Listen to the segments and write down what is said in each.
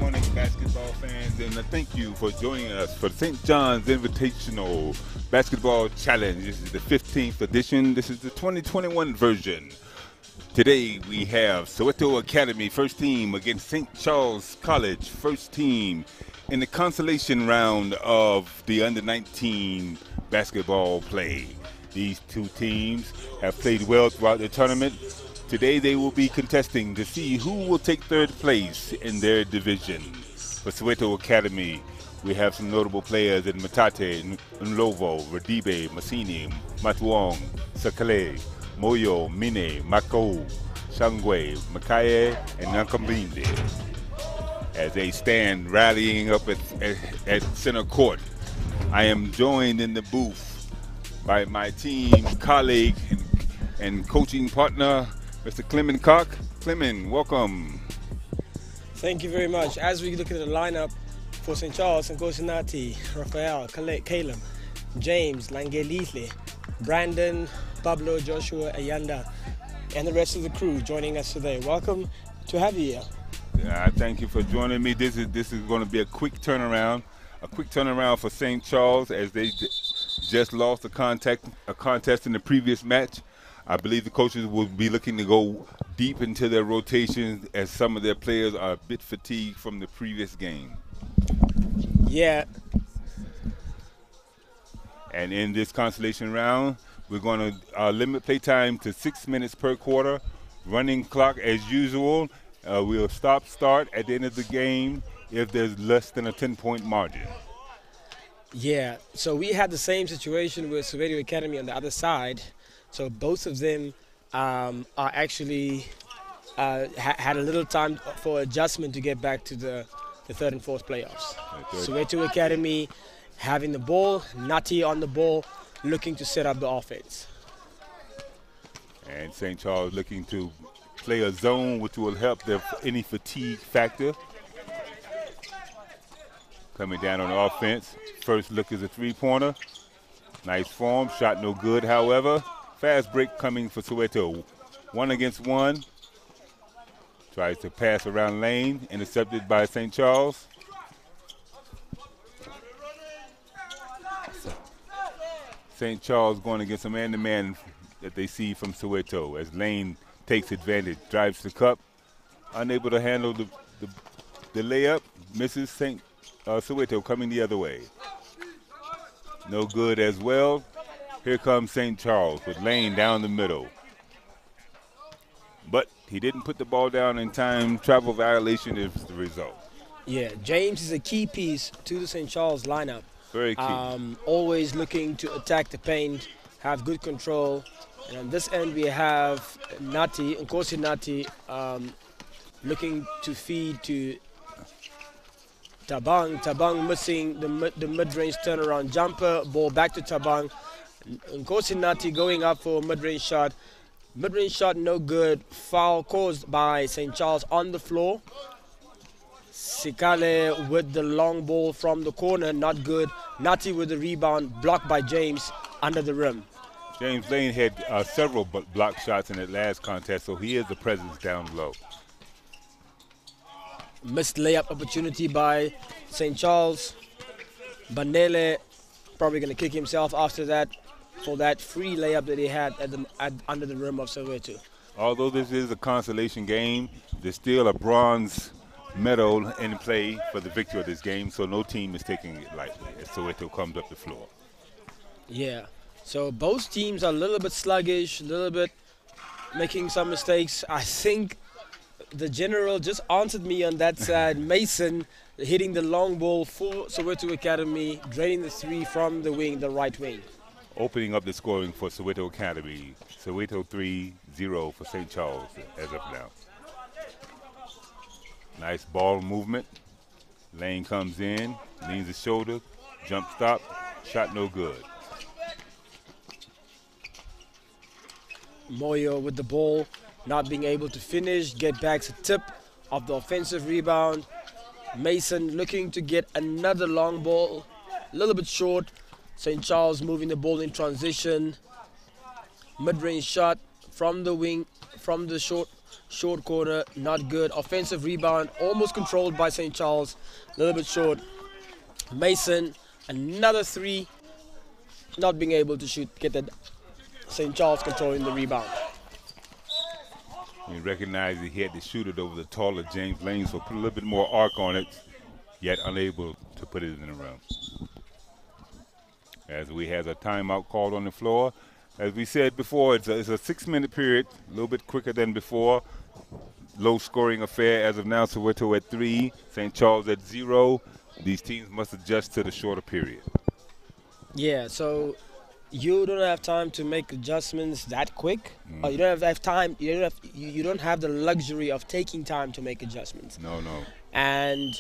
morning, basketball fans, and thank you for joining us for St. John's Invitational Basketball Challenge. This is the 15th edition. This is the 2021 version. Today we have Soweto Academy first team against St. Charles College first team in the consolation round of the under-19 basketball play. These two teams have played well throughout the tournament. Today they will be contesting to see who will take third place in their division. For Soweto Academy, we have some notable players in Matate, Nlovo, Radibe, Masini, Matuong, Sakale, Moyo, Mine, Mako, Shangwe, Makaye, and Nankambinde as they stand rallying up at center court. I am joined in the booth by my team colleague and coaching partner, Mr. Clement Cock. Clement, welcome. Thank you very much. As we look at the lineup for St. Charles, Nkosinati, Raphael, Caleb, James, Langelithle, Brandon, Pablo, Joshua, Ayanda, and the rest of the crew joining us today. Welcome to have you here. I thank you for joining me. This is going to be a quick turnaround for St. Charles as they just lost a contest in the previous match. I believe the coaches will be looking to go deep into their rotations as some of their players are a bit fatigued from the previous game. Yeah. And in this consolation round, we're going to limit play time to 6 minutes per quarter. Running clock as usual. We'll start at the end of the game if there's less than a 10-point margin. Yeah, so we had the same situation with Soweto Academy on the other side. So both of them are actually had a little time for adjustment to get back to the third and fourth playoffs. Soweto Academy having the ball, Nati on the ball, looking to set up the offense. And St. Charles looking to play a zone which will help their any fatigue factor. Coming down on the offense. First look is a three-pointer. Nice form, shot no good, however. Fast break coming for Soweto. 1 against 1. Tries to pass around lane, intercepted by St. Charles. St. Charles going against a man-to-man that they see from Soweto as Lane takes advantage, drives the cup, unable to handle the layup, misses Soweto coming the other way. No good as well. Here comes St. Charles with Lane down the middle. But he didn't put the ball down in time. Travel violation is the result. Yeah, James is a key piece to the St. Charles lineup. Very key. Always looking to attack the paint, have good control. And on this end, we have Nkosi Nati, looking to feed to Tabang. Tabang missing the mid-range turnaround jumper. Ball back to Tabang. Nkosi Nati going up for a mid-range shot. Mid-range shot no good. Foul caused by St. Charles on the floor. Sikale with the long ball from the corner, not good. Nati with the rebound, blocked by James under the rim. James Lane had several block shots in that last contest, so he is a presence down low. Missed layup opportunity by St. Charles. Banele probably going to kick himself after that for that free layup that he had under the rim of Soweto. Although this is a consolation game, there's still a bronze medal in play for the victory of this game, so no team is taking it lightly as Soweto comes up the floor. Yeah, so both teams are a little bit sluggish, a little bit making some mistakes. I think the general just answered me on that side. Mason hitting the long ball for Soweto Academy, draining the three from the wing, the right wing. Opening up the scoring for Soweto Academy. Soweto 3-0 for St. Charles as of now. Nice ball movement. Lane comes in, leans the shoulder, jump stop, shot no good. Moyo with the ball, not being able to finish, get back to tip of the offensive rebound. Mason looking to get another long ball, a little bit short. St. Charles moving the ball in transition. Mid-range shot from the wing, from the Short corner, not good. Offensive rebound, almost controlled by St. Charles. A little bit short. Mason, another three. Not being able to shoot, get that. St. Charles controlling the rebound. He recognized that he had to shoot it over the taller James Lane, so put a little bit more arc on it, yet unable to put it in the rim. As we have a timeout called on the floor. As we said before, it's a 6-minute period, a little bit quicker than before. Low-scoring affair as of now. Soweto at 3, St. Charles at 0. These teams must adjust to the shorter period. Yeah, so you don't have time to make adjustments that quick. You don't have time. You don't have the luxury of taking time to make adjustments. No. And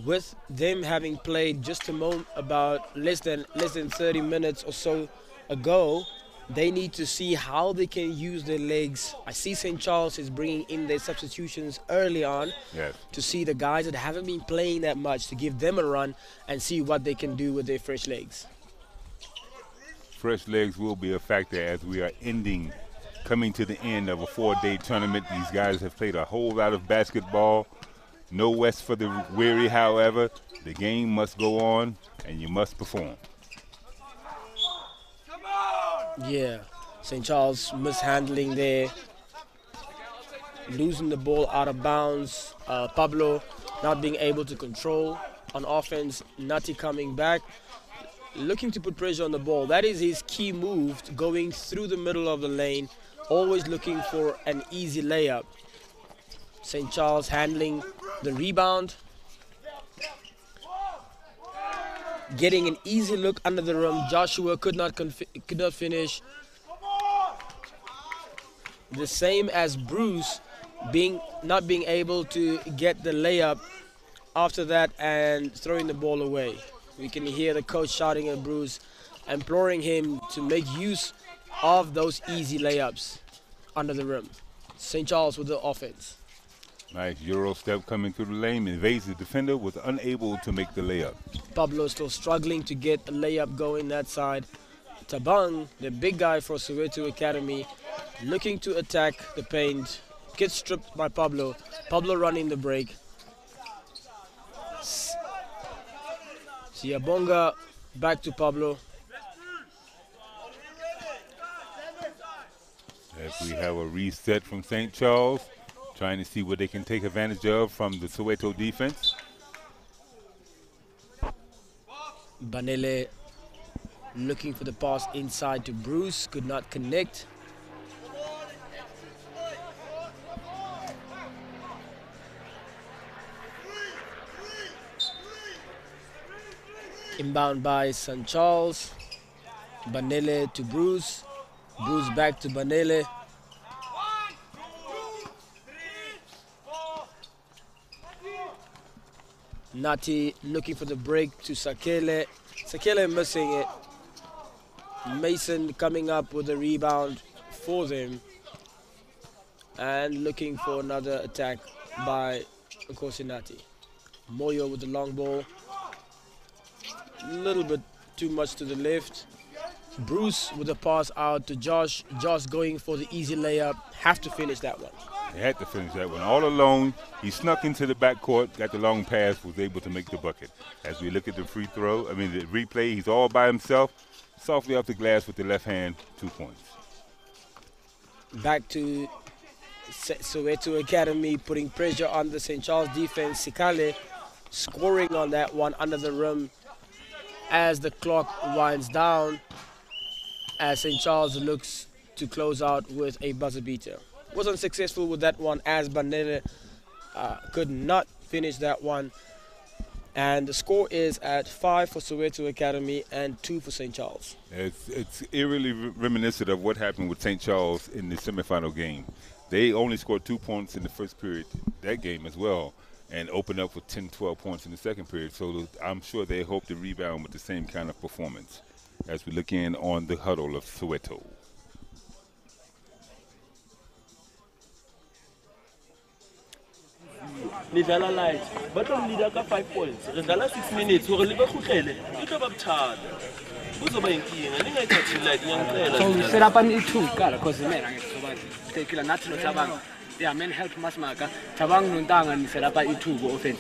with them having played just about less than 30 minutes or so ago, they need to see how they can use their legs. I see St. Charles is bringing in their substitutions early on to see the guys that haven't been playing that much, to give them a run and see what they can do with their fresh legs. Fresh legs will be a factor as we are coming to the end of a 4-day tournament. These guys have played a whole lot of basketball. No rest for the weary, however. The game must go on, and you must perform. Yeah, St. Charles mishandling there. Losing the ball out of bounds. Pablo not being able to control on offense. Nati coming back. Looking to put pressure on the ball. That is his key move, going through the middle of the lane, always looking for an easy layup. St. Charles handling the rebound. Getting an easy look under the rim. Joshua could not finish. The same as Bruce, not being able to get the layup after that and throwing the ball away. We can hear the coach shouting at Bruce, imploring him to make use of those easy layups under the rim. St. Charles with the offense. Nice Euro step coming through the lane. Evades the defender, was unable to make the layup. Pablo still struggling to get the layup going that side. Tabang, the big guy for Soweto Academy, looking to attack the paint. Gets stripped by Pablo. Pablo running the break. Siabonga back to Pablo. As we have a reset from St. Charles, trying to see what they can take advantage of from the Soweto defense. Banele looking for the pass inside to Bruce, could not connect. Inbound by St. Charles. Banele to Bruce. Bruce back to Banele. Nati looking for the break to Sakele. Sakele missing it. Mason coming up with a rebound for them. And looking for another attack by Nkosi. Moyo with the long ball. A little bit too much to the left. Bruce with a pass out to Josh. Josh going for the easy layup. Have to finish that one. He had to finish that one. All alone, he snuck into the backcourt, got the long pass, was able to make the bucket. As we look at the the replay, he's all by himself. Softly off the glass with the left hand, 2 points. Back to Soweto Academy, putting pressure on the St. Charles defense. Sikale scoring on that one under the rim as the clock winds down, as St. Charles looks to close out with a buzzer beater. Was unsuccessful with that one as Banele could not finish that one. And the score is at 5 for Soweto Academy and 2 for St. Charles. It's eerily reminiscent of what happened with St. Charles in the semifinal game. They only scored 2 points in the first period, that game as well, and opened up with 10, 12 points in the second period. So I'm sure they hope to rebound with the same kind of performance as we look in on the huddle of Soweto. Nidlala light, but only leader ka 5 points. Nidlala 6 minutes, hore le ba kgutlele. E tlo ba bothata. Buzo ba inkinga, ningayithathi light ngiyangicela. So set up an E2 cara cause man angeke soba tekila nathi lo tabang. Yeah, man help Masmaka. Tabang Nuntang and set up a two offense.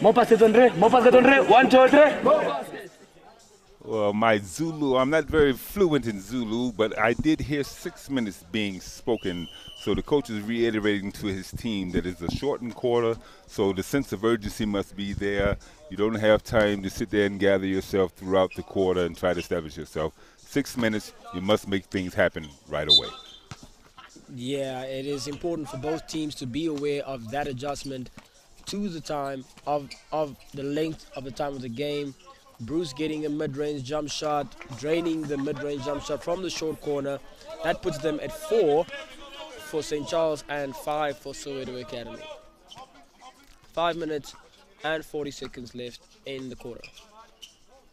Mopasetonre, 1, 2, 3. Well, my Zulu, I'm not very fluent in Zulu, but I did hear 6 minutes being spoken. So the coach is reiterating to his team that it's a shortened quarter, so the sense of urgency must be there. You don't have time to sit there and gather yourself throughout the quarter and try to establish yourself. 6 minutes, you must make things happen right away. Yeah, it is important for both teams to be aware of that adjustment to the time of the length of the time of the game. Bruce getting a mid-range jump shot, draining the mid-range jump shot from the short corner. That puts them at 4 for St. Charles and 5 for Soweto Academy. 5 minutes and 40 seconds left in the quarter.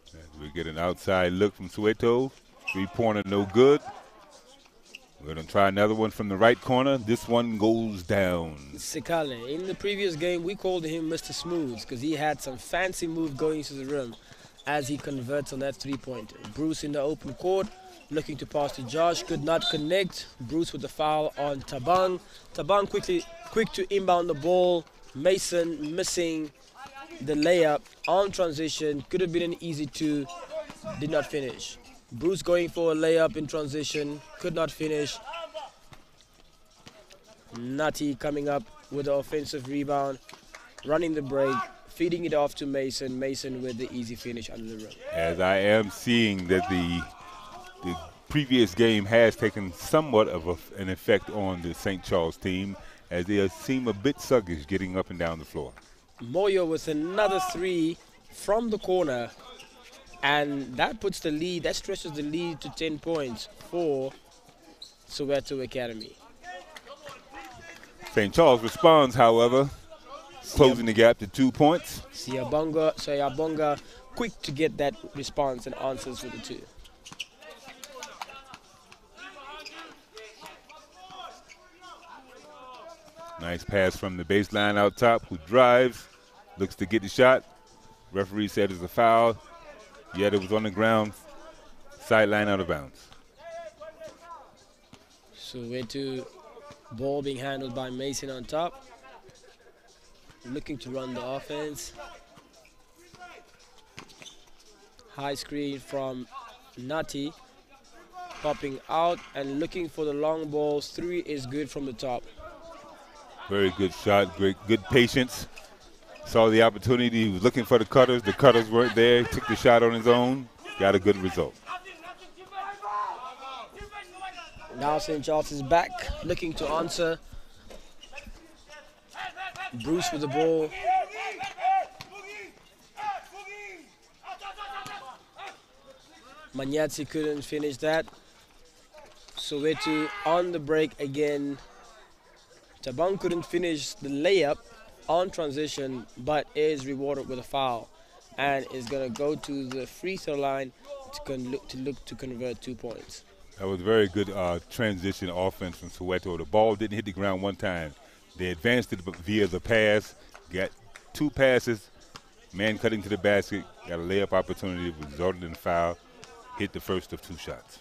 As we get an outside look from Soweto. 3-pointer no good. We're going to try another one from the right corner. This one goes down. Sikale, in the previous game, we called him Mr. Smooths because he had some fancy move going to the rim as he converts on that 3-pointer. Bruce in the open court, looking to pass to Josh, could not connect. Bruce with the foul on Tabang. Tabang quick to inbound the ball. Mason missing the layup on transition. Could have been an easy 2, did not finish. Bruce going for a layup in transition, could not finish. Nutty coming up with the offensive rebound, running the break, feeding it off to Mason. Mason with the easy finish under the rim. As I am seeing that the previous game has taken somewhat of an effect on the St. Charles team, as they seem a bit sluggish getting up and down the floor. Moyo with another 3 from the corner, and that puts the lead, that stretches the lead to 10 points for Soweto Academy. St. Charles responds, however, closing the gap to 2 points. Sayabonga quick to get that response and answers for the 2. Nice pass from the baseline out top, who drives, looks to get the shot. Referee said it's a foul, yet it was on the ground, sideline out of bounds. Soweto, ball being handled by Mason on top. Looking to run the offense. High screen from Nutty. Popping out and looking for the long balls. 3 is good from the top. Very good shot, good patience. Saw the opportunity, he was looking for the cutters weren't there, took the shot on his own, got a good result. Now St. Charles is back, looking to answer. Bruce with the ball. Manyatsi couldn't finish that. Soweto on the break again. Tabang couldn't finish the layup on transition, but is rewarded with a foul and is going to go to the free throw line to look to convert 2 points. That was very good transition offense from Soweto. The ball didn't hit the ground one time. They advanced it via the pass, got 2 passes, man cutting to the basket, got a layup opportunity, resulted in a foul, hit the first of 2 shots.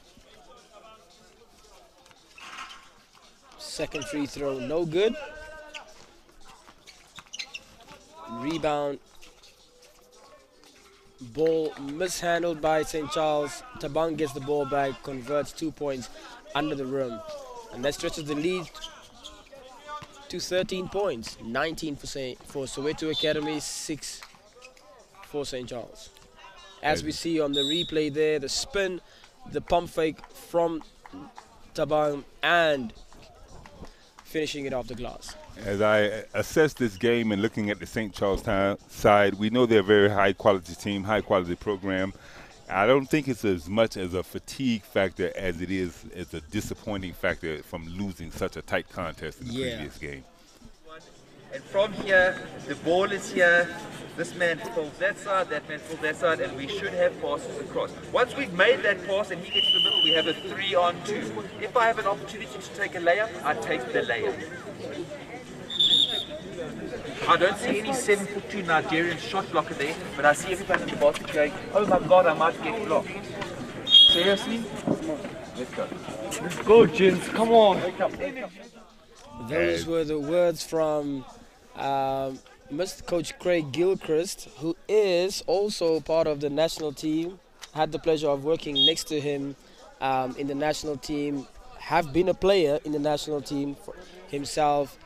Second free throw, no good. Rebound. Ball mishandled by St. Charles. Tabang gets the ball back, converts 2 points under the rim. And that stretches the lead to 13 points. 19 for Soweto Academy, 6 for St. Charles. As we see on the replay there, the spin, the pump fake from Tabang, and finishing it off the glass. As I assess this game and looking at the St. Charles side, we know they're a very high-quality team, high-quality program. I don't think it's as much as a fatigue factor as it is as a disappointing factor from losing such a tight contest in the previous game. And from here, the ball is here. This man pulls that side, that man pulls that side, and we should have passes across. Once we've made that pass and he gets to the middle, we have a 3-on-2. If I have an opportunity to take a layup, I take the layup. I don't see any 7'2" Nigerian shot blocker there, but I see everybody in the basket going, oh my God, I might get blocked. Seriously? Let's go. Let's go, gents. Come on. Those were the words from Mr. Coach Craig Gilchrist, who is also part of the national team. Had the pleasure of working next to him in the national team, have been a player in the national team himself,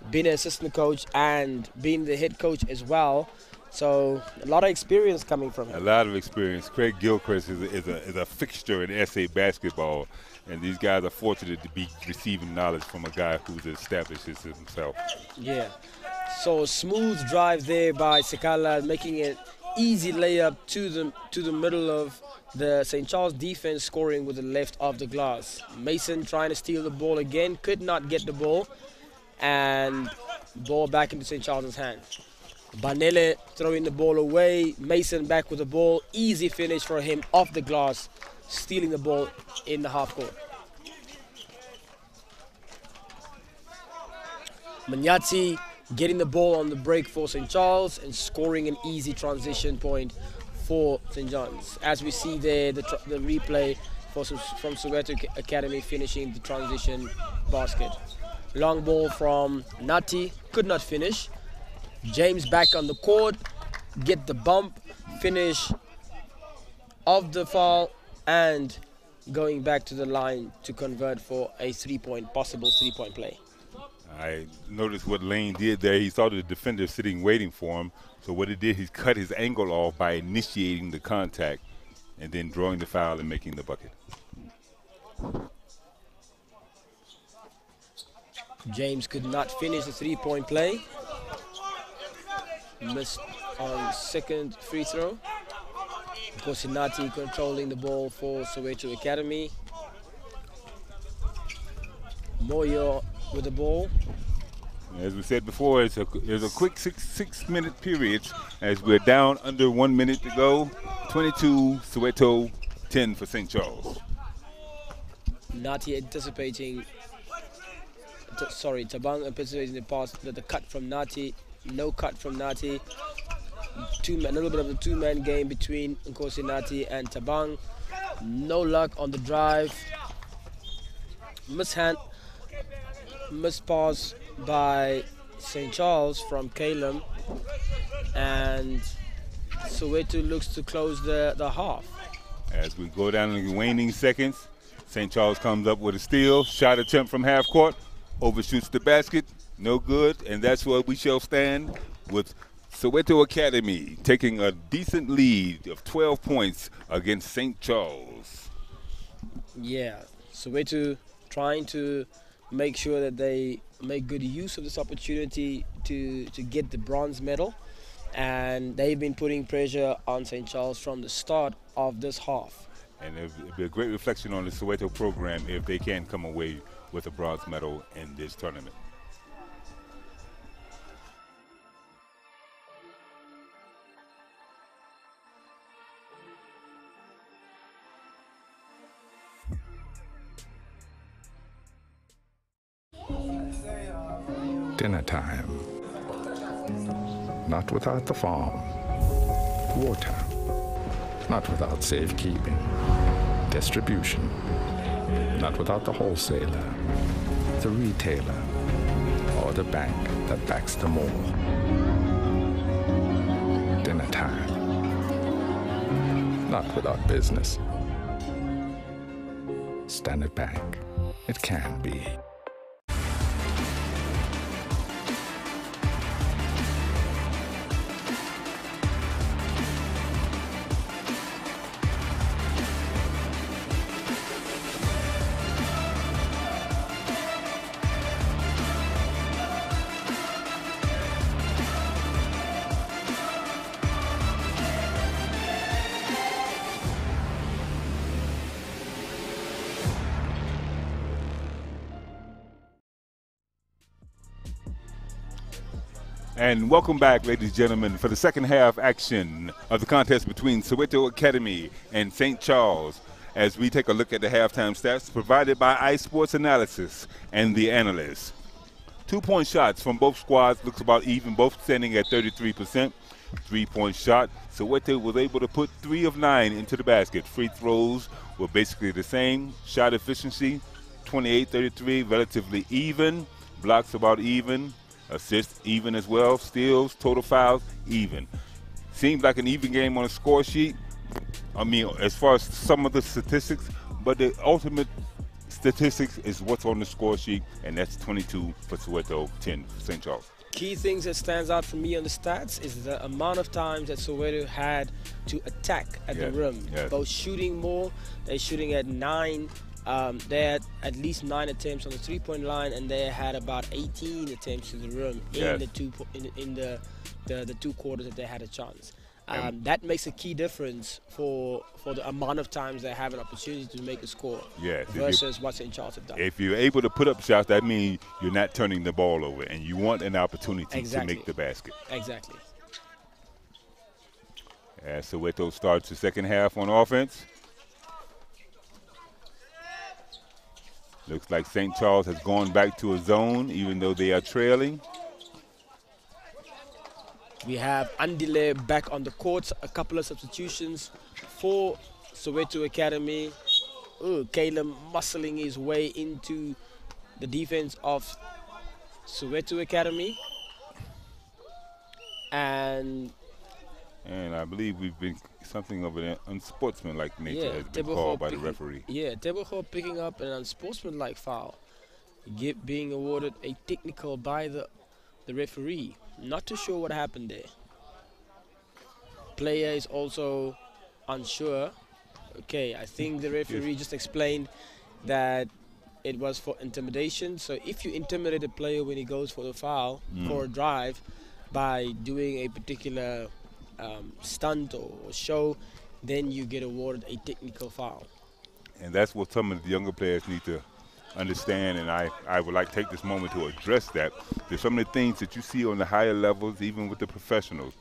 been an assistant coach and been the head coach as well. So a lot of experience coming from him. A lot of experience. Craig Gilchrist is a fixture in SA basketball, and these guys are fortunate to be receiving knowledge from a guy who's established this himself. Yeah. So smooth drive there by Sekala, making it easy layup to the middle of the St. Charles defense, scoring with the left of the glass. Mason trying to steal the ball again, could not get the ball, and ball back into St. Charles' hands. Banele throwing the ball away, Mason back with the ball, easy finish for him off the glass, stealing the ball in the half court. Manyati getting the ball on the break for St. Charles and scoring an easy transition point for St. John's. As we see there, the replay from Soweto Academy finishing the transition basket. Long ball from Nati, could not finish. James back on the court, get the bump, finish of the foul, and going back to the line to convert for a possible three-point play. I noticed what Lane did there. He saw the defender sitting waiting for him. So what he did, he cut his angle off by initiating the contact and then drawing the foul and making the bucket. James could not finish the three-point play. Missed on second free throw. Kosinati controlling the ball for Soweto Academy. Moyo with the ball. As we said before, there's a quick six-minute period as we're down under 1 minute to go. 22 Soweto, 10 for St. Charles. Nati anticipating, Tabang anticipating the pass, the cut from Nati. No cut from Nati. A little bit of a two-man game between Nkosi Nati and Tabang. No luck on the drive. Missed pass by St. Charles from Calum, and Soweto looks to close the half. As we go down in the waning seconds, St. Charles comes up with a steal, shot attempt from half court, overshoots the basket, no good, and that's where we shall stand with Soweto Academy taking a decent lead of 12 points against St. Charles. Yeah, Soweto trying to make sure that they make good use of this opportunity to get the bronze medal, and they've been putting pressure on St. Charles from the start of this half. And it'll be a great reflection on the Soweto program if they can come away with a bronze medal in this tournament. Dinner time. Not without the farm. Water. Not without safekeeping. Distribution. Not without the wholesaler, the retailer, or the bank that backs them all. Dinner time. Not without business. Standard Bank. It can be. And welcome back, ladies and gentlemen, for the second half action of the contest between Soweto Academy and St. Charles, as we take a look at the halftime stats provided by iSports Analysis and the analysts. 2-point shots from both squads looks about even, both standing at 33%. 3-point shot, Soweto was able to put 3 of 9 into the basket. Free throws were basically the same. Shot efficiency, 28-33, relatively even. blocks about even, assists even as well, steals, total fouls even. Seems like an even game on a score sheet. I mean, as far as some of the statistics, but the ultimate statistics is what's on the score sheet, and that's 22 for Soweto, 10 for St. Charles. Key things that stands out for me on the stats is the amount of times that Soweto had to attack at the rim. Yes. Both shooting more, they're shooting at 9. They had at least 9 attempts on the three-point line, and they had about 18 attempts to the rim in the two quarters that they had a chance. That makes a key difference for the amount of times they have an opportunity to make a score versus what St. Charles have done. If you're able to put up shots, that means you're not turning the ball over, and you want an opportunity to make the basket. Exactly. As Soweto starts the second half on offense. Looks like St. Charles has gone back to a zone, even though they are trailing. We have Andile back on the court, a couple of substitutions for Soweto Academy. Caleb muscling his way into the defense of Soweto Academy. And I believe we've been something of an unsportsmanlike nature has been called by the referee. Yeah, Teboho picking up an unsportsmanlike foul, being awarded a technical by the referee. Not too sure what happened there. Player is also unsure. Okay, I think the referee just explained that it was for intimidation. So if you intimidate a player when he goes for the foul, for a drive, by doing a particular stunt or show, then you get awarded a technical foul. And that's what some of the younger players need to understand, and I would like to take this moment to address that. There's some of the things that you see on the higher levels, even with the professionals,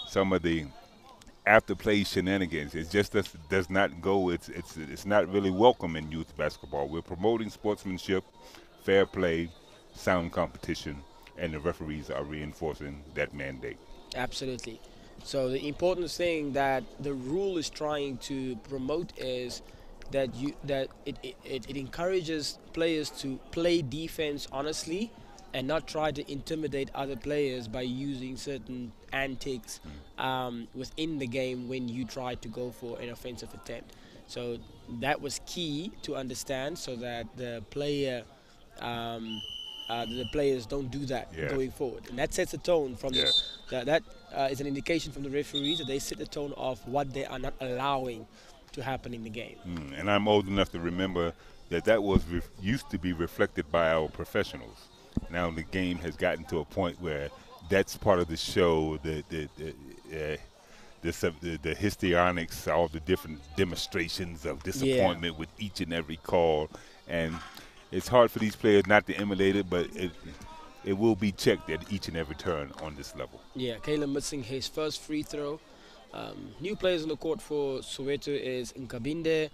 some of the after-play shenanigans. It just does not go. It's not really welcome in youth basketball. We're promoting sportsmanship, fair play, sound competition, and the referees are reinforcing that mandate. Absolutely. So the important thing that the rule is trying to promote is that it encourages players to play defense honestly and not try to intimidate other players by using certain antics within the game when you try to go for an offensive attempt. So that was key to understand, so that the players don't do that going forward. And that sets a tone from that is an indication from the referees that they set the tone of what they are not allowing to happen in the game. And I'm old enough to remember that was used to be reflected by our professionals. Now the game has gotten to a point where that's part of the show, the histrionics, all the different demonstrations of disappointment with each and every call. And it's hard for these players not to emulate it, but it will be checked at each and every turn on this level. Yeah, Caleb missing his first free throw. New players on the court for Soweto is Nkabinde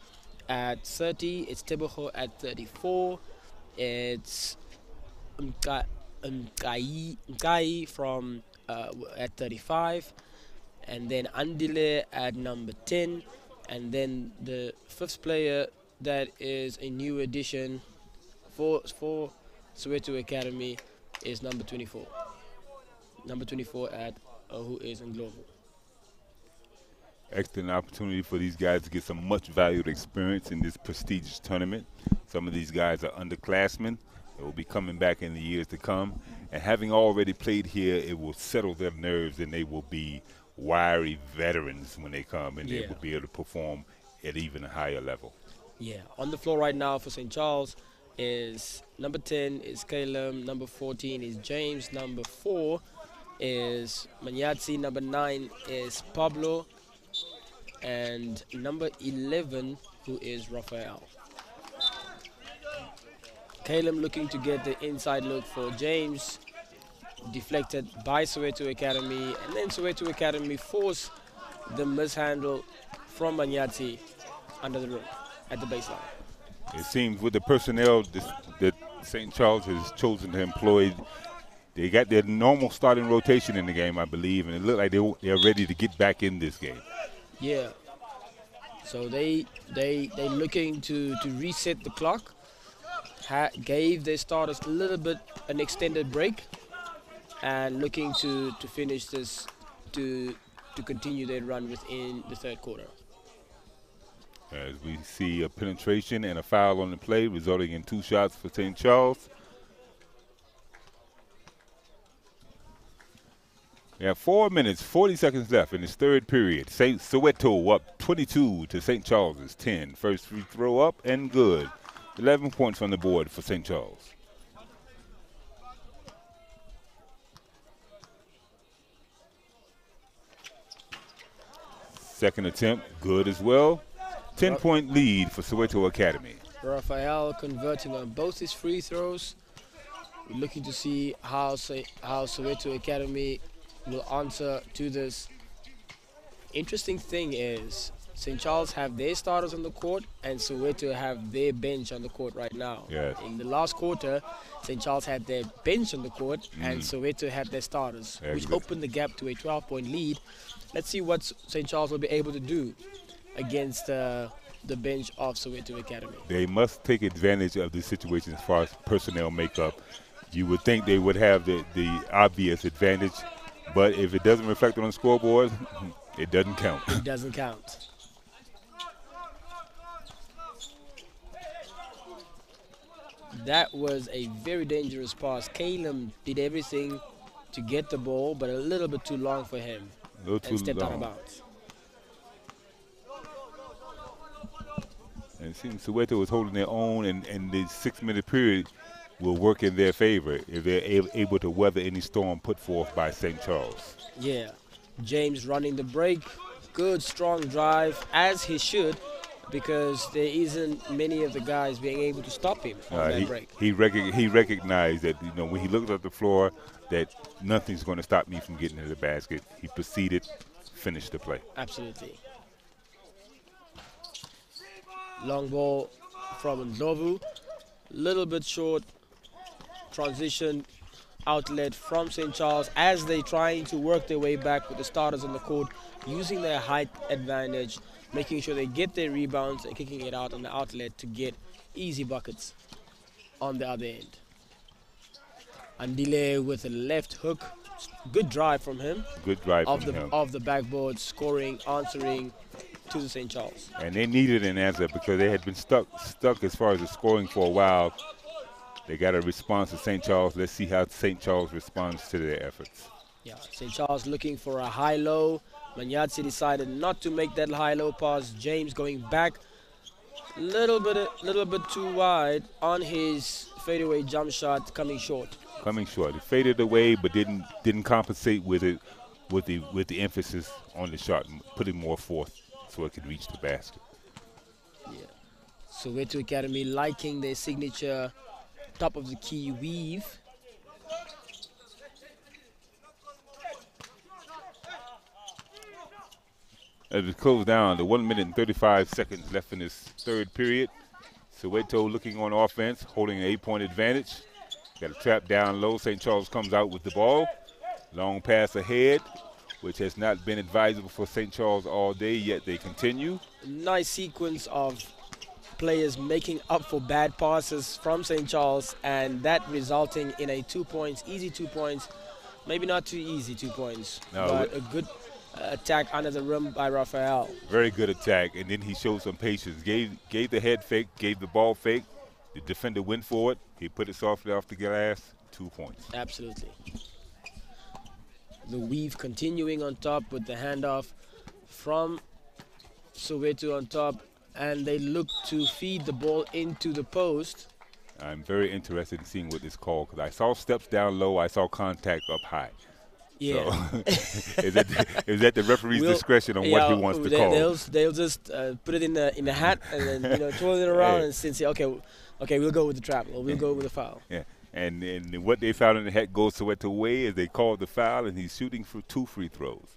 at 30. It's Teboho at 34. It's Nkai from at 35. And then Andile at number 10. And then the fifth player that is a new addition for Soweto Academy is number 24. Number 24 at who is in Global. Excellent opportunity for these guys to get some much valued experience in this prestigious tournament. Some of these guys are underclassmen. They will be coming back in the years to come. And having already played here, it will settle their nerves, and they will be wiry veterans when they come, and they will be able to perform at even a higher level. Yeah, on the floor right now for St. Charles is number 10 is Caleb, number 14 is James, number 4 is Manyatsi, number 9 is Pablo, and number 11, who is Raphael. Caleb looking to get the inside look for James, deflected by Soweto Academy, and then Soweto Academy force the mishandle from Manyatsi under the rim at the baseline. It seems with the personnel that St. Charles has chosen to employ, they got their normal starting rotation in the game, I believe, and it looked like they're ready to get back in this game. Yeah. So they looking to reset the clock. Gave their starters a little bit an extended break and looking to finish this, to continue their run within the third quarter. As we see a penetration and a foul on the play, resulting in 2 shots for St. Charles. We have 4 minutes, 40 seconds left in this third period. Soweto up 22 to St. Charles's 10. First free throw up and good. 11 points on the board for St. Charles. Second attempt, good as well. 10-point lead for Soweto Academy. Raphael converting on both his free throws. We're looking to see how Soweto Academy will answer to this. Interesting thing is St. Charles have their starters on the court and Soweto have their bench on the court right now. Yes. In the last quarter, St. Charles had their bench on the court and Soweto had their starters, which opened the gap to a 12-point lead. Let's see what St. Charles will be able to do against the bench of Soweto Academy. They must take advantage of the situation as far as personnel makeup. You would think they would have the obvious advantage, but if it doesn't reflect on the scoreboard, it doesn't count. It doesn't count. That was a very dangerous pass. Caleb did everything to get the ball, but a little bit too long for him. And stepped out of bounds. And it seems Soweto is holding their own, and the 6-minute period will work in their favor if they're able to weather any storm put forth by St. Charles. Yeah. James running the break. Good, strong drive, as he should, because there isn't many of the guys being able to stop him on that break. He recognized that, you know, when he looked at the floor, that nothing's going to stop me from getting to the basket. He proceeded, finished the play. Absolutely. Long ball from Ndlovu. Little bit short. Transition outlet from St. Charles as they're trying to work their way back with the starters on the court, using their height advantage, making sure they get their rebounds and kicking it out on the outlet to get easy buckets on the other end. Andile with a left hook. Good drive from him. Good drive from him. Of the backboard, scoring, answering to the St. Charles. And they needed an answer because they had been stuck as far as the scoring for a while. They got a response to St. Charles. Let's see how St. Charles responds to their efforts. Yeah, St. Charles looking for a high-low. Manyatsi decided not to make that high-low pass. James going back little bit too wide on his fadeaway jump shot, coming short. Coming short. It faded away, but didn't compensate with it with the emphasis on the shot, putting more forth so it could reach the basket. Yeah. Soweto Academy liking their signature top of the key weave. As it closed down, the 1 minute and 35 seconds left in this third period. Soweto looking on offense, holding an 8-point advantage. Got a trap down low. St. Charles comes out with the ball. Long pass ahead, which has not been advisable for St. Charles all day, yet they continue. Nice sequence of players making up for bad passes from St. Charles, and that resulting in a 2 points, easy 2 points. Maybe not too easy 2 points, but a good attack under the rim by Raphael. Very good attack, and then he showed some patience. Gave the head fake, gave the ball fake. The defender went for it. He put it softly off the glass. 2 points. Absolutely. The weave continuing on top with the handoff from Soweto on top, and they look to feed the ball into the post. I'm very interested in seeing what this called because I saw steps down low. I saw contact up high. Yeah. So is that the referee's discretion on what he wants to call? They'll just put it in the hat and then twirl it around and say, okay, we'll go with the trap or we'll go with the foul. Yeah. And what they found in the hat goes Soweto way is they called the foul and he's shooting for 2 free throws,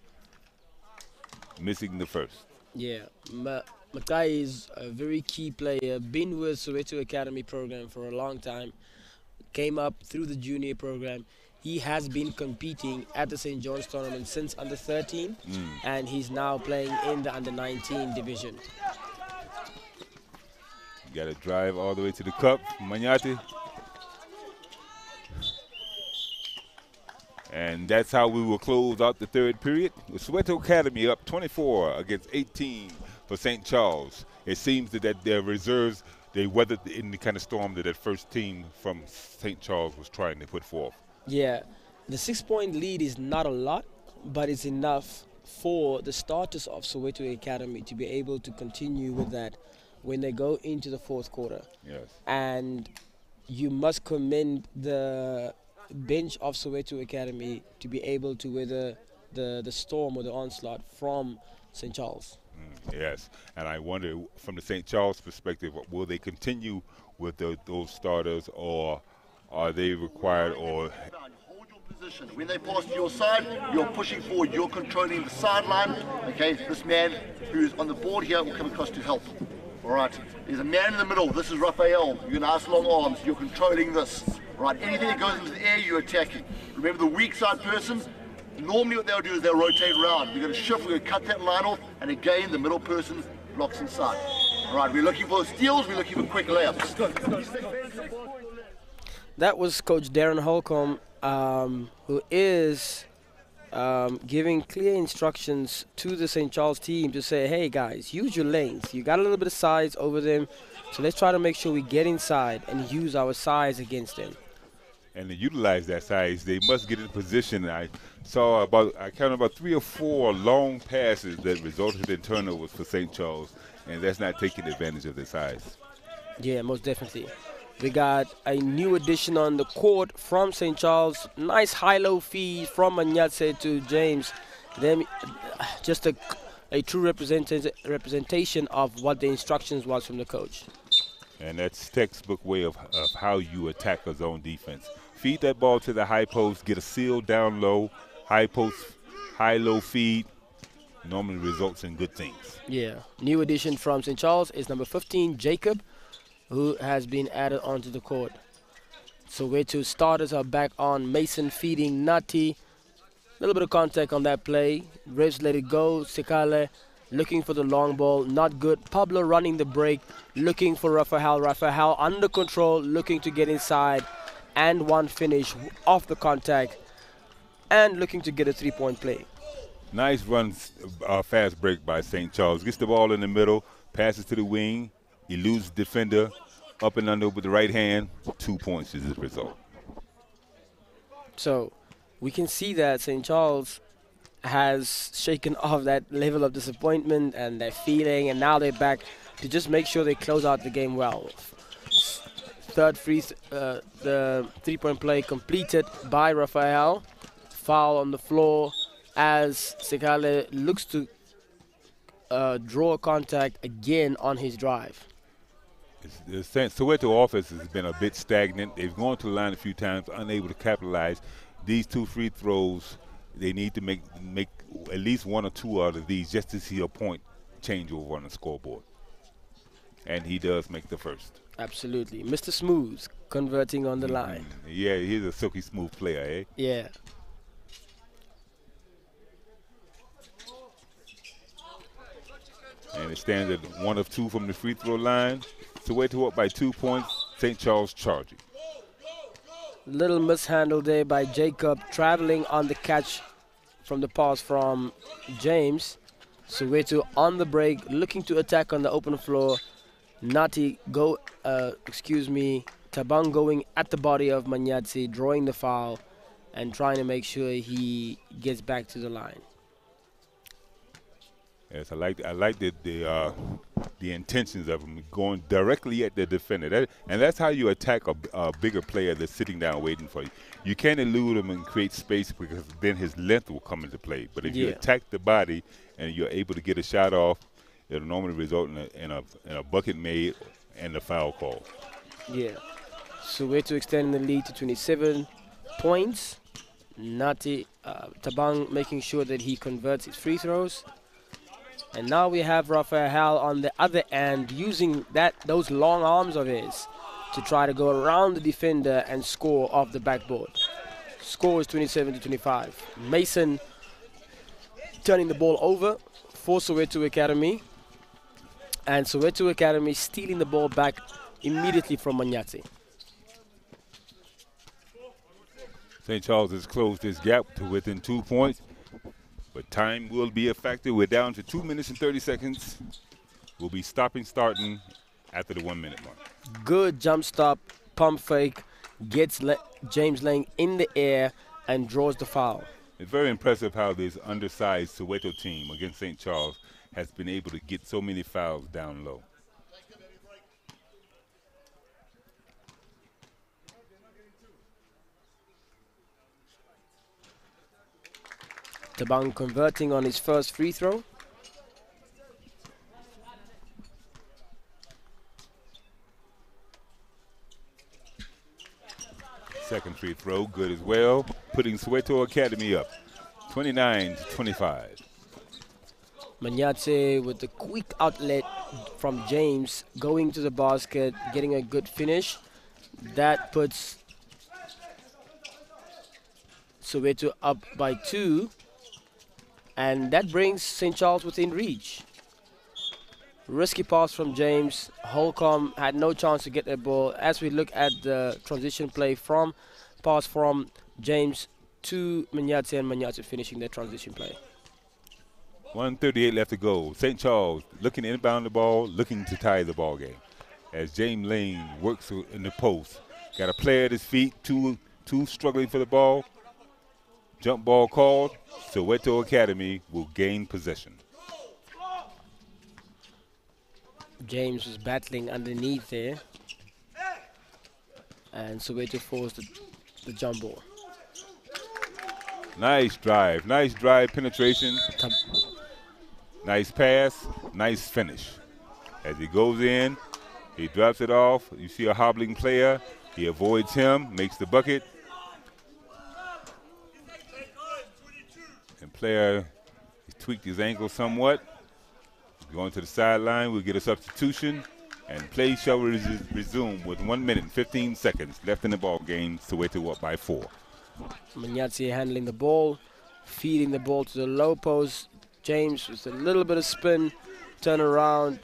missing the first. Yeah. Makai is a very key player, been with Soweto Academy program for a long time, came up through the junior program. He has been competing at the St. John's tournament since under 13, and he's now playing in the under 19 division. Got to drive all the way to the cup. Manyati. And that's how we will close out the third period. With Soweto Academy up 24 against 18 for St. Charles. It seems that their reserves, they weathered any kind of storm that first team from St. Charles was trying to put forth. Yeah, the 6-point lead is not a lot, but it's enough for the starters of Soweto Academy to be able to continue with that when they go into the fourth quarter. Yes. And you must commend the bench of Soweto Academy to be able to weather the storm or the onslaught from St. Charles. Yes, and I wonder from the St. Charles perspective, will they continue with those starters, or are they required, or hold your position. When they pass to your side, you're pushing forward, you're controlling the sideline. Okay, this man who's on the board here will come across to help. All right, there's a man in the middle. This is Raphael. You're nice long arms. You're controlling this. All right, anything that goes into the air, you're attacking. Remember the weak side person, normally what they'll do is they'll rotate around. We're going to shift, we're going to cut that line off, and again, the middle person blocks inside. All right, we're looking for steals, we're looking for quick layups. That was Coach Darren Holcomb, who is giving clear instructions to the St. Charles team to say, hey guys, use your length. You got a little bit of size over them, so let's try to make sure we get inside and use our size against them. And to utilize that size, they must get in position. I counted about 3 or 4 long passes that resulted in turnovers for St. Charles, and that's not taking advantage of their size. Yeah, most definitely. We got a new addition on the court from St. Charles. Nice high-low feed from Manyatse to James. Them, just a true representation of what the instructions was from the coach. And that's textbook way of how you attack a zone defense. Feed that ball to the high post, get a seal down low, high post, high-low feed, normally results in good things. Yeah. New addition from St. Charles is number 15, Jacob, who has been added onto the court. Soweto starters are back on. Mason feeding Nati. A little bit of contact on that play. Revs let it go. Sekale looking for the long ball. Not good. Pablo running the break. Looking for Raphael. Raphael under control. Looking to get inside. And one finish off the contact. And looking to get a 3-point play. Nice run, fast break by St. Charles. Gets the ball in the middle. Passes to the wing. He loses defender. Up and under with the right hand. 2 points is the result. So we can see that St. Charles has shaken off that level of disappointment and their feeling, and now they're back to just make sure they close out the game well. The 3-point play completed by Raphael. Foul on the floor as Sekale looks to draw contact again on his drive. The Soweto offense has been a bit stagnant. They've gone to the line a few times, unable to capitalize. These 2 free throws, they need to make at least 1 or 2 out of these just to see a point change over on the scoreboard. And he does make the first. Absolutely. Mr. Smooth converting on the line. Yeah, he's a silky smooth player, eh? Yeah. And it stands at 1 of 2 from the free throw line. Soweto up by 2 points. St. Charles charging. Little mishandle there by Jacob, traveling on the catch from the pass from James. Soweto on the break, looking to attack on the open floor. Tabang going at the body of Manyatsi, drawing the foul and trying to make sure he gets back to the line. Yes, I like the intentions of him going directly at the defender. That's how you attack a bigger player that's sitting down waiting for you. You can't elude him and create space because then his length will come into play. But if you attack the body and you're able to get a shot off, it'll normally result in a bucket made and a foul call. Yeah. Soweto extending the lead to 27 points. Tabang making sure that he converts his free throws. And now we have Raphael on the other end using those long arms of his to try to go around the defender and score off the backboard. Score is 27-25. Mason turning the ball over for Soweto Academy. And Soweto Academy stealing the ball back immediately from Manyatsi. St. Charles has closed this gap to within 2 points, but time will be a factor. We're down to 2 minutes and 30 seconds. We'll be starting after the 1 minute mark. Good jump stop, pump fake, gets James Lang in the air and draws the foul. It's very impressive how this undersized Soweto team against St. Charles has been able to get so many fouls down low. Tabang converting on his first free throw. Second free throw, good as well, putting Soweto Academy up 29-25. Manyatse with the quick outlet from James, going to the basket, getting a good finish. That puts Soweto up by 2, and that brings St. Charles within reach. Risky pass from James. Holcomb had no chance to get the ball. As we look at the transition play from pass from James to Manyatse, and Manyatse finishing that transition play. 1:38 left to go. St. Charles looking to inbound the ball, looking to tie the ball game. As James Lane works in the post. Got a player at his feet, two struggling for the ball. Jump ball called. Soweto Academy will gain possession. James was battling underneath there. And Soweto forced the jump ball. Nice drive penetration. Nice pass, nice finish. As he goes in, he drops it off. You see a hobbling player. He avoids him, makes the bucket. And player tweaked his ankle somewhat. Going to the sideline, we'll get a substitution. And play shall resume with 1 minute and 15 seconds left in the ball game. Soweto up by 4. Manyatse handling the ball, feeding the ball to the low post. James with a little bit of spin, turn around,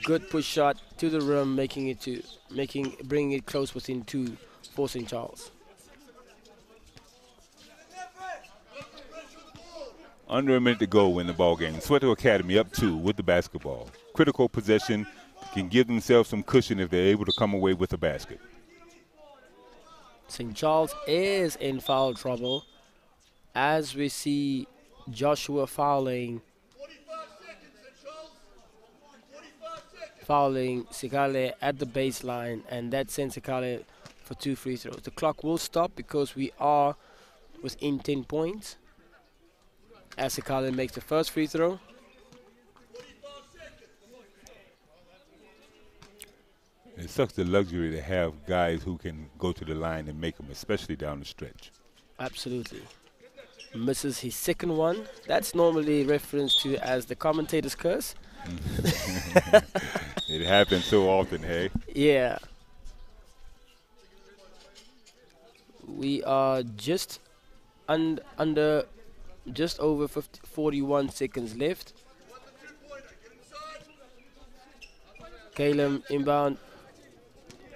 good push shot to the rim, bringing it close within 2 for St. Charles. Under a minute to go in the ball game. Soweto Academy up 2 with the basketball. Critical possession, can give themselves some cushion if they're able to come away with a basket. St. Charles is in foul trouble as we see Joshua fouling Sikale at the baseline, and that sends Sikale for 2 free throws. The clock will stop because we are within 10 points as Sikale makes the first free throw. It's such a luxury to have guys who can go to the line and make them, especially down the stretch. Absolutely. Misses his second one. That's normally referenced to as the commentator's curse. It happens so often, hey? Yeah. We are just under just over 41 seconds left. Caleb inbound.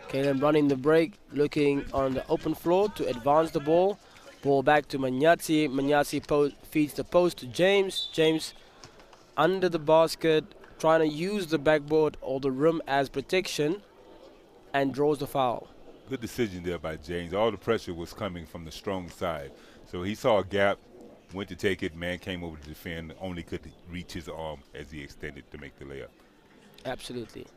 Caleb running the break, looking on the open floor to advance the ball. Ball back to Manyatse. Manyatse feeds the post to James. James under the basket, trying to use the backboard or the rim as protection, and draws the foul. Good decision there by James. All the pressure was coming from the strong side. So he saw a gap, went to take it, man came over to defend, only could reach his arm as he extended to make the layup. Absolutely.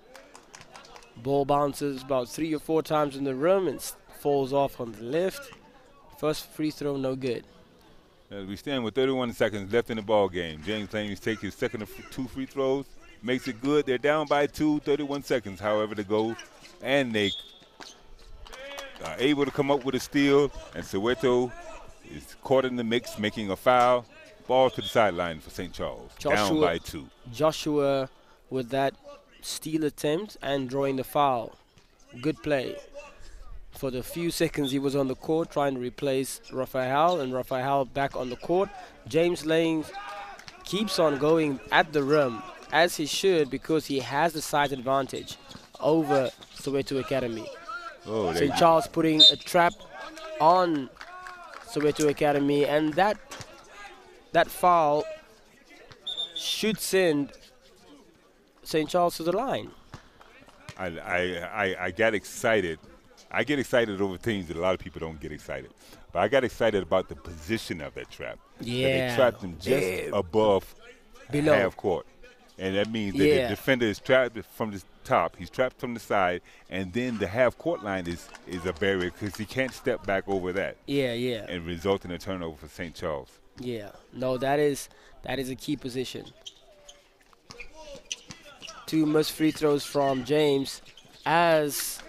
Ball bounces about 3 or 4 times in the rim and falls off on the left. First free throw, no good. As we stand with 31 seconds left in the ball game, James Lanes takes his second of 2 free throws, makes it good. They're down by 2, 31 seconds, however, to go. And they are able to come up with a steal, and Soweto is caught in the mix, making a foul. Ball to the sideline for St. Charles, down by 2. Joshua with that steal attempt and drawing the foul. Good play. For the few seconds he was on the court trying to replace Raphael, and Raphael back on the court. James Lane keeps on going at the rim, as he should, because he has the size advantage over Soweto Academy. St. Charles putting a trap on Soweto Academy, and that foul should send St. Charles to the line. I got excited. I get excited over things that a lot of people don't get excited. But I got excited about the position of that trap. Yeah. That they trapped him just above Below. half court. And that means that the defender is trapped from the top. He's trapped from the side. And then the half court line is a barrier because he can't step back over that. Yeah, yeah. And result in a turnover for St. Charles. Yeah. No, that is a key position. 2 missed free throws from James as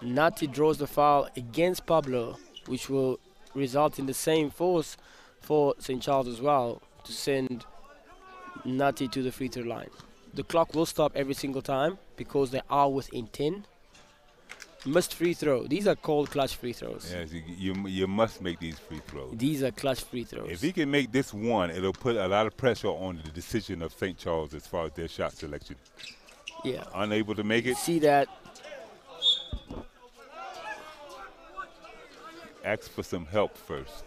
Nati draws the foul against Pablo, which will result in the same force for St. Charles as well to send Nati to the free throw line. The clock will stop every single time because they are within 10. Missed free throw. These are called clutch free throws. Yes, you must make these free throws. These are clutch free throws. If he can make this one, it'll put a lot of pressure on the decision of St. Charles as far as their shot selection. Yeah. Unable to make it. See that? Ask for some help first.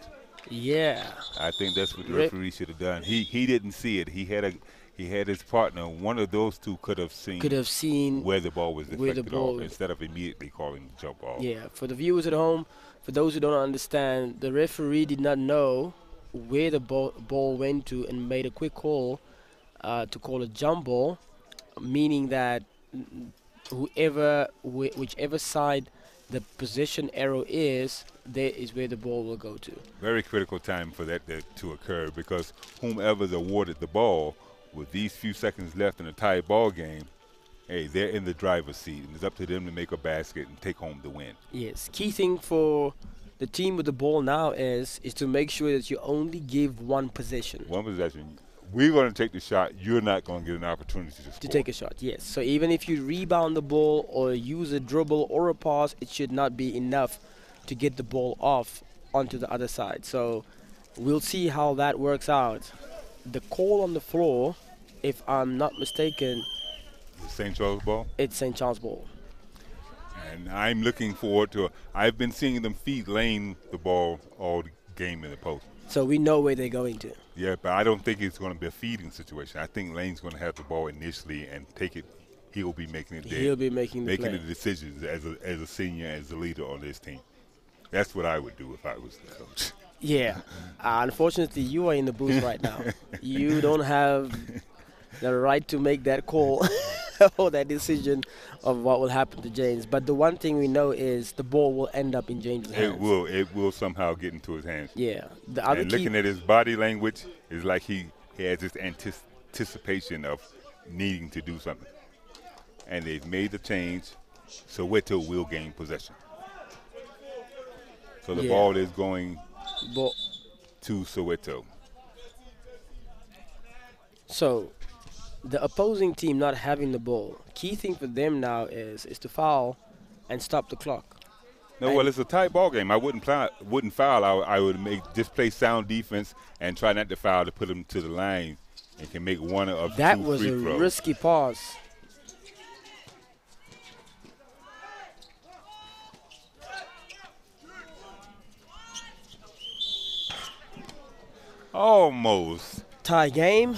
Yeah. I think that's what the referee should have done. He didn't see it. He had his partner. One of those two could have seen where the ball was deflected off instead of immediately calling the jump ball. Yeah. For the viewers at home, for those who don't understand, the referee did not know where the ball went to and made a quick call to call a jump ball, meaning that whichever side the possession arrow is, there is where the ball will go to. Very critical time for that to occur because whomever's awarded the ball with these few seconds left in a tied ball game, hey, they're in the driver's seat, and it's up to them to make a basket and take home the win. Yes. Key thing for the team with the ball now is to make sure that you only give one possession. One possession. We're going to take the shot. You're not going to get an opportunity to score. To take a shot, yes. So even if you rebound the ball or use a dribble or a pass, it should not be enough to get the ball off onto the other side. So we'll see how that works out. The call on the floor, if I'm not mistaken, St. Charles ball? It's St. Charles ball. And I'm looking forward to I've been seeing them feed Lane the ball all game in the post. So we know where they're going to. Yeah, but I don't think it's going to be a feeding situation. I think Lane's going to have the ball initially and take it. He'll be making it there. He'll be making the decisions as a senior, as a leader on this team. That's what I would do if I was the coach. Yeah. Unfortunately, you are in the booth right now. You don't have the right to make that call or that decision of what will happen to James. But the one thing we know is the ball will end up in James' hands. It will somehow get into his hands. Yeah. And looking at his body language, is like he has this anticipation of needing to do something. And they've made the change. Soweto will gain possession. So the ball is going to Soweto. So the opposing team not having the ball, key thing for them now is to foul and stop the clock. No, well, it's a tight ball game. I wouldn't foul. I would just play sound defense and try not to foul to put them to the line and can make one of two free throws. That was a risky pass. Almost. Tie game,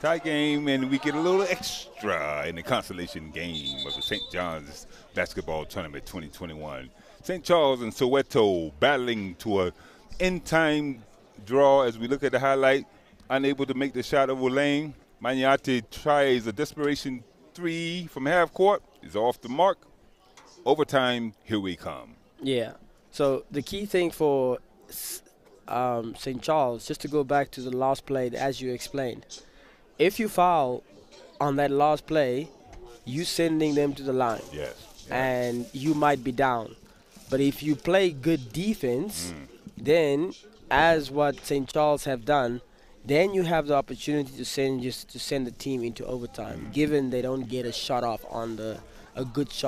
and we get a little extra in the consolation game of the St. John's Basketball Tournament 2021. St. Charles and Soweto battling to an end-time draw as we look at the highlight. Unable to make the shot over Lane. Maniate tries a desperation three from half court. Is off the mark. Overtime, here we come. Yeah. So the key thing for St. Charles, just to go back to the last play, as you explained, if you foul on that last play, you sending them to the line. Yes. And you might be down. But if you play good defense, then as what St. Charles have done, then you have the opportunity to send the team into overtime, given they don't get a good shot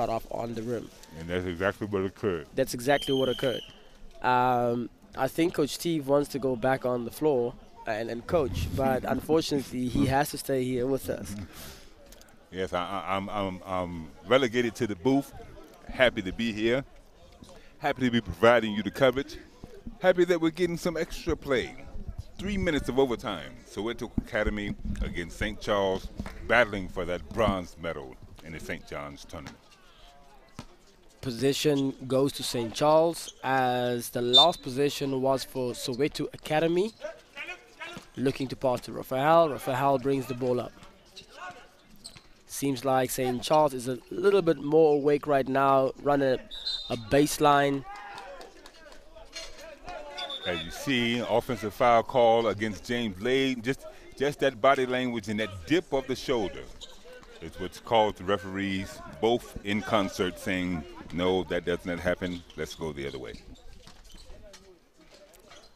off on the rim. And that's exactly what occurred. That's exactly what occurred. I think Coach Steve wants to go back on the floor and coach, but unfortunately he has to stay here with us. Yes, I'm relegated to the booth. Happy to be here. Happy to be providing you the coverage. Happy that we're getting some extra play. 3 minutes of overtime. Soweto Academy against St. Charles, battling for that bronze medal in the St. John's tournament. Possession goes to St. Charles, as the last possession was for Soweto Academy. Looking to pass to Rafael. Rafael brings the ball up. Seems like St. Charles is a little bit more awake right now, running a baseline. As you see, offensive foul call against James Lade. Just that body language and that dip of the shoulder is what's called the referees, both in concert, saying, no, that does not happen. Let's go the other way.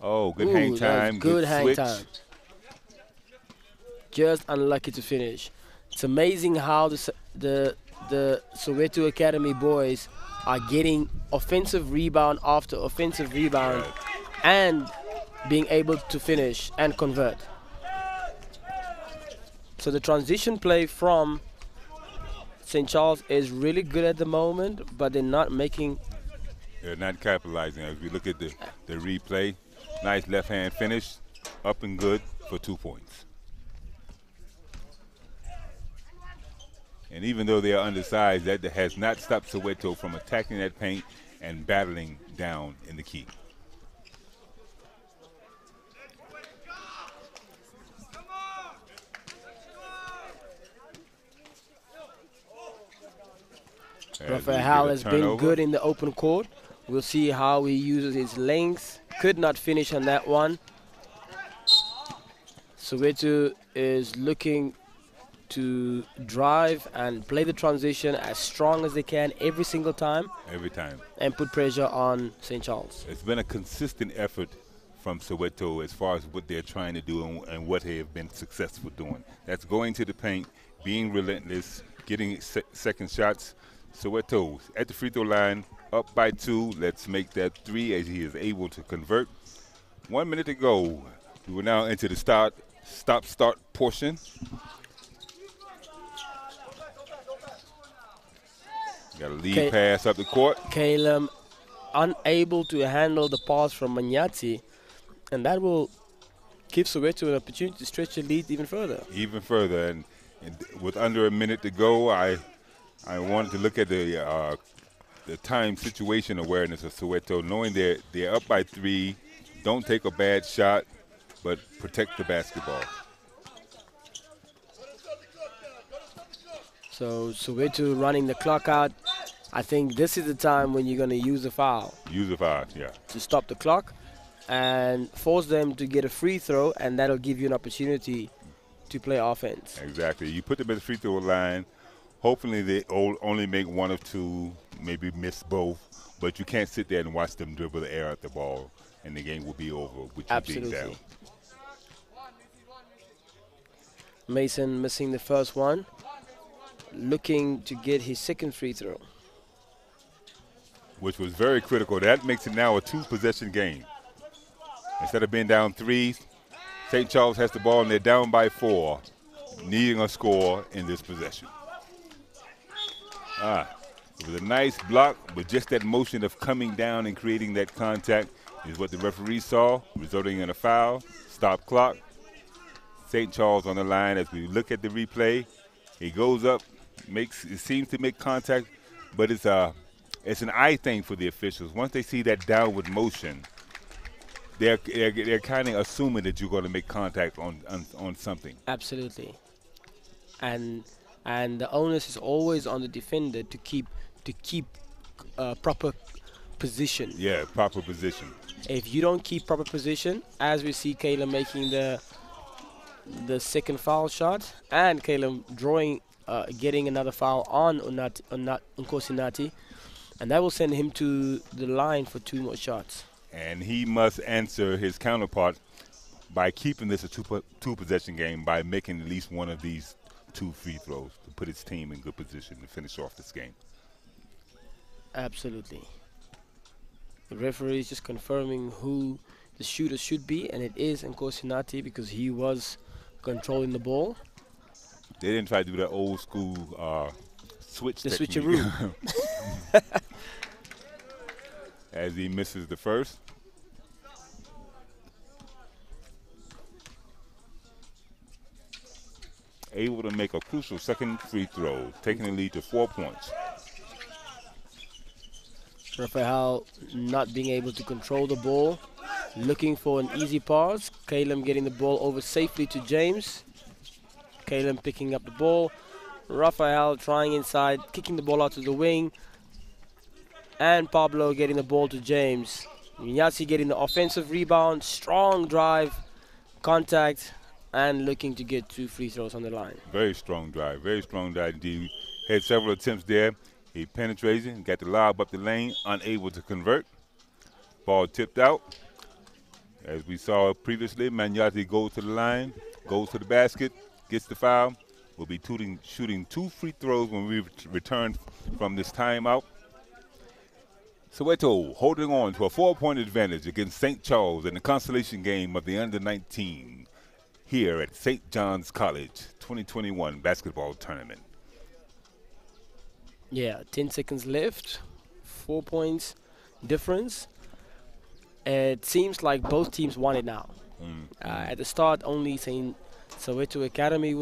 Oh, good hang time. Good hang switch. time. Just unlucky to finish. It's amazing how the Soweto Academy boys are getting offensive rebound after offensive rebound. Right. And being able to finish and convert. So the transition play from St. Charles is really good at the moment, but they're not making... They're not capitalizing. As we look at the replay, nice left-hand finish, up and good for 2 points. And even though they are undersized, that has not stopped Soweto from attacking that paint and battling down in the key. Rafael has been good in the open court. We'll see how he uses his length. Could not finish on that one. Soweto is looking to drive and play the transition as strong as they can every single time. Every time. And put pressure on St. Charles. It's been a consistent effort from Soweto as far as what they're trying to do and what they have been successful doing. That's going to the paint, being relentless, getting second shots. Soweto at the free throw line, up by 2. Let's make that 3 as he is able to convert. 1 minute to go. We will now enter the stop-start portion. Got a lead pass up the court. Caleb unable to handle the pass from Manyati, and that will give Soweto an opportunity to stretch the lead even further. Even further, and with under a minute to go, I wanted to look at the time situation awareness of Soweto, knowing they're up by 3. Don't take a bad shot, but protect the basketball. So Soweto running the clock out. I think this is the time when you're going to use a foul. Use a foul, yeah. To stop the clock and force them to get a free throw, and that'll give you an opportunity to play offense. Exactly. You put them at the free throw line. Hopefully they only make 1 or 2, maybe miss both, but you can't sit there and watch them dribble the air at the ball, and the game will be over with you being down. Mason missing the first one, looking to get his second free throw. Which was very critical. That makes it now a 2-possession game. Instead of being down 3, St. Charles has the ball and they're down by 4, needing a score in this possession. It was a nice block, but just that motion of coming down and creating that contact is what the referee saw, resulting in a foul. Stop clock. St. Charles on the line as we look at the replay. He goes up, it seems to make contact, but it's an eye thing for the officials. Once they see that downward motion, they're kind of assuming that you're going to make contact on something. Absolutely. And the onus is always on the defender to keep proper position. Yeah, proper position. If you don't keep proper position, as we see Caleb making the second foul shot, and Caleb getting another foul on Nkosinati, and that will send him to the line for 2 more shots. And he must answer his counterpart by keeping this a two-possession game by making at least one of these 2 free throws to put his team in good position to finish off this game. Absolutely. The referee is just confirming who the shooter should be, and it is Nkosinati because he was controlling the ball. They didn't try to do that old school switch technique. Switcheroo. As he misses the first. able to make a crucial second free throw, taking the lead to 4 points. Raphael not being able to control the ball, looking for an easy pass. Caleb getting the ball over safely to James. Caleb picking up the ball. Raphael trying inside, kicking the ball out to the wing. And Pablo getting the ball to James. Minyasi getting the offensive rebound, strong drive, contact, and looking to get 2 free throws on the line. Very strong drive indeed. Had several attempts there. He penetrated, got the lob up the lane, unable to convert. Ball tipped out. As we saw previously, Minyasi goes to the line, goes to the basket, gets the foul. We'll be shooting 2 free throws when we return from this timeout. Soweto holding on to a 4-point advantage against St. Charles in the consolation game of the Under-19 here at St. John's College 2021 basketball tournament. Yeah, 10 seconds left, 4 points difference. It seems like both teams want it now. At the start, only Soweto Academy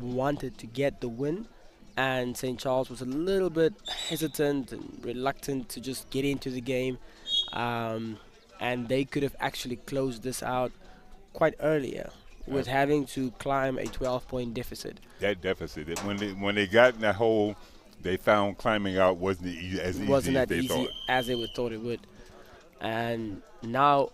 wanted to get the win, and St. Charles was a little bit hesitant and reluctant to just get into the game, and they could have actually closed this out quite earlier with having to climb a 12-point deficit. That deficit, when they got in that hole, they found climbing out wasn't as easy as they thought it would. And now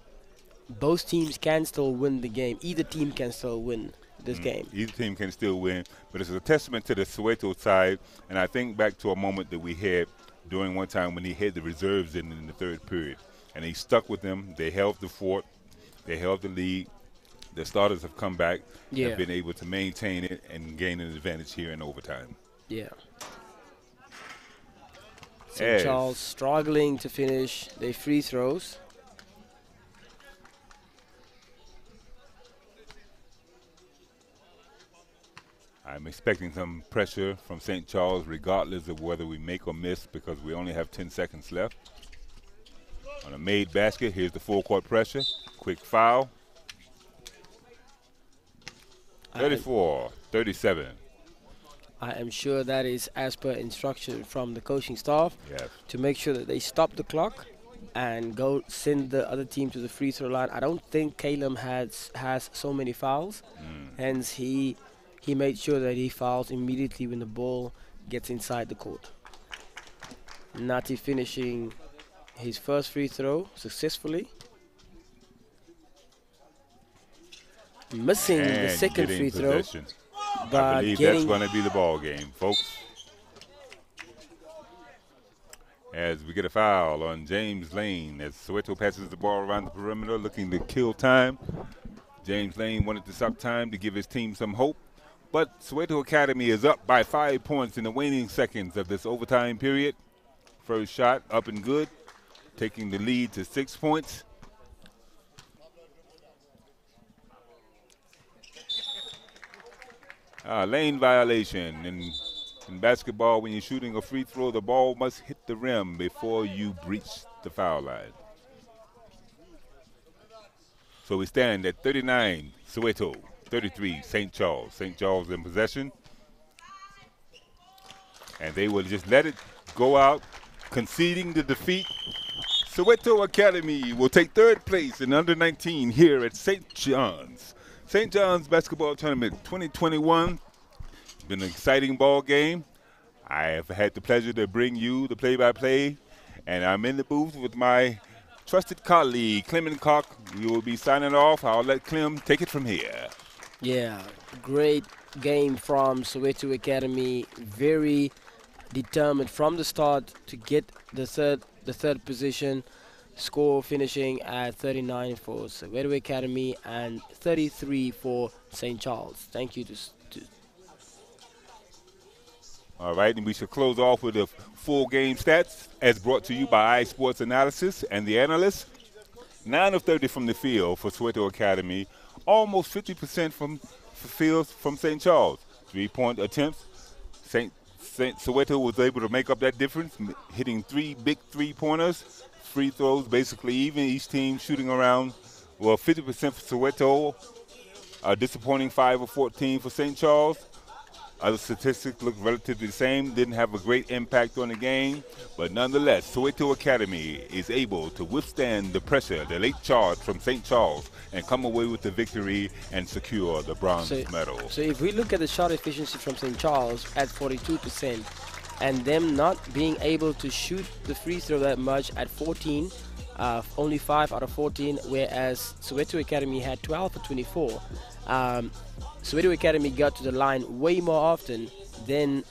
both teams can still win the game. Either team can still win this game. Either team can still win, but it's a testament to the Soweto side. And I think back to a moment that we had during one time when he had the reserves in the third period, and he stuck with them. They held the fort, they held the lead. The starters have come back and been able to maintain it and gain an advantage here in overtime. Yeah. St. Charles struggling to finish their free throws. I'm expecting some pressure from St. Charles regardless of whether we make or miss because we only have 10 seconds left. On a made basket, here's the full court pressure. Quick foul. 34-37. I am sure that is as per instruction from the coaching staff to make sure that they stop the clock and go send the other team to the free throw line. I don't think Caleb has so many fouls, hence he made sure that he fouls immediately when the ball gets inside the court. Nati finishing his first free throw successfully. Missing the second free throw. But I believe that's going to be the ball game, folks. As we get a foul on James Lane as Soweto passes the ball around the perimeter looking to kill time. James Lane wanted to stop time to give his team some hope. But Soweto Academy is up by 5 points in the waning seconds of this overtime period. First shot up and good, taking the lead to 6 points. Lane violation. In basketball, when you're shooting a free throw, the ball must hit the rim before you breach the foul line. So we stand at 39, Soweto, 33, St. Charles. St. Charles in possession. And they will just let it go out, conceding the defeat. Soweto Academy will take third place in under-19 here at St. John's. St. John's Basketball Tournament 2021. Been an exciting ball game. I have had the pleasure to bring you the play-by-play, and I'm in the booth with my trusted colleague, Clement Cock. We will be signing off. I'll let Clem take it from here. Yeah, great game from Soweto Academy. Very determined from the start to get the third position. Score finishing at 39 for Soweto Academy and 33 for St. Charles. Thank you to All right, and we should close off with the full game stats as brought to you by iSports Analysis and the analysts. 9 of 30 from the field for Soweto Academy, almost 50% from fields from St. Charles. 3-point attempts. Soweto was able to make up that difference, hitting 3 big three-pointers. Free throws basically even, each team shooting around, 50% for Soweto, a disappointing 5 of 14 for St. Charles. Other statistics look relatively the same, didn't have a great impact on the game, but nonetheless, Soweto Academy is able to withstand the pressure, the late charge from St. Charles, and come away with the victory and secure the bronze medal. So if we look at the shot efficiency from St. Charles at 42%, and them not being able to shoot the free throw that much at 14, only 5 out of 14, whereas Soweto Academy had 12 for 24. Soweto Academy got to the line way more often than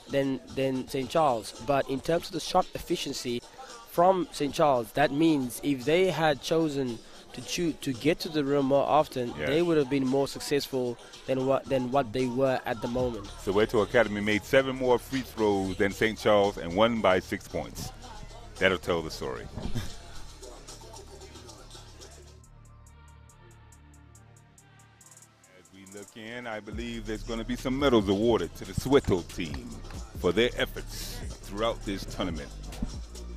St. Charles. But in terms of the shot efficiency from St. Charles, that means if they had chosen to get to the rim more often, they would have been more successful than what they were at the moment. Soweto Academy made 7 more free throws than St. Charles and won by 6 points. That'll tell the story. Look in, I believe there's going to be some medals awarded to the Soweto team for their efforts throughout this tournament.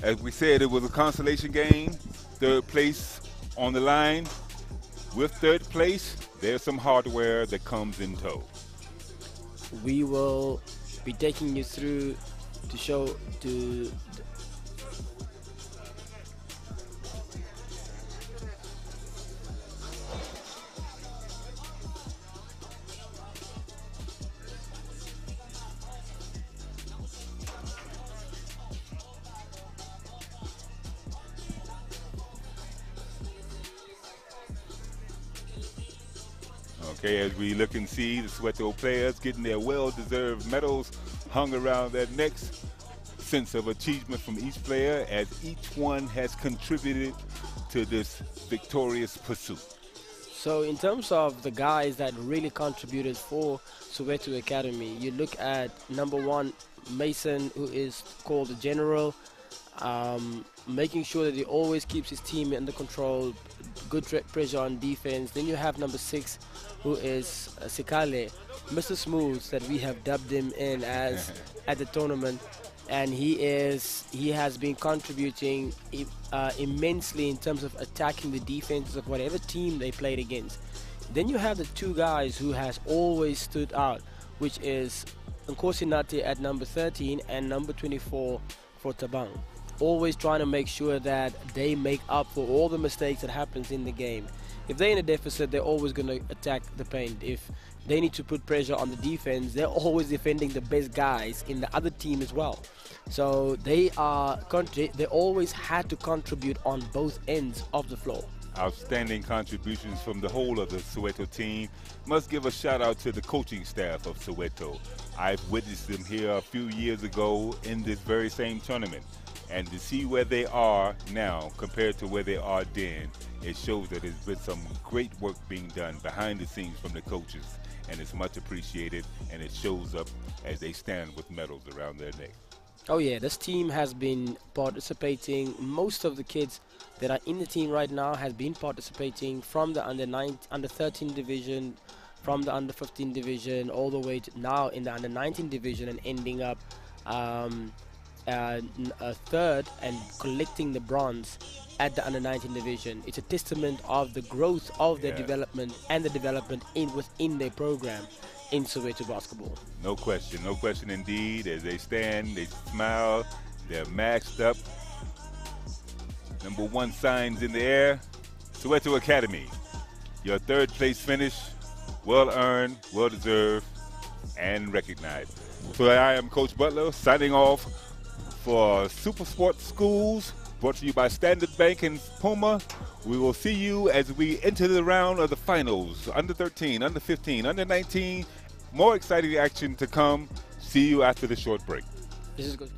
As we said, it was a consolation game, 3rd place on the line. With 3rd place, there's some hardware that comes in tow. We will be taking you through to show to Okay, as we look and see the Soweto players getting their well-deserved medals hung around their necks. Sense of achievement from each player as each one has contributed to this victorious pursuit. So in terms of the guys that really contributed for Soweto Academy, you look at number 1, Mason, who is called the general, making sure that he always keeps his team under control, good pressure on defense. Then you have number 6, who is Sikale, Mr. Smooth, that we have dubbed him in as at the tournament, and he has been contributing immensely in terms of attacking the defenses of whatever team they played against. Then you have the 2 guys who has always stood out, which is Nkosi Nati at number 13 and number 24 for Tabang. Always trying to make sure that they make up for all the mistakes that happens in the game. If they're in a deficit, they're always going to attack the paint. If they need to put pressure on the defense, they're always defending the best guys in the other team as well. So they always had to contribute on both ends of the floor. Outstanding contributions from the whole of the Soweto team. Must give a shout out to the coaching staff of Soweto. I've witnessed them here a few years ago in this very same tournament. And to see where they are now compared to where they are then, it shows that there's been some great work being done behind the scenes from the coaches, and it's much appreciated, and it shows up as they stand with medals around their neck. Oh yeah, this team has been participating. Most of the kids that are in the team right now has been participating from the under 13 division, from the under 15 division, all the way to now in the under 19 division, and ending up a 3rd and collecting the bronze at the under 19 division. It's a testament of the growth of their development and the development within their program in Soweto basketball. No question indeed. As they stand, they smile, they're maxed up. Number 1 signs in the air. Soweto Academy, your 3rd place finish, well earned, well deserved, and recognized. So I am Coach Butler signing off for Super Sports Schools, brought to you by Standard Bank and Puma. We will see you as we enter the round of the finals. Under 13, under 15, under 19. More exciting action to come. See you after the short break. This is good.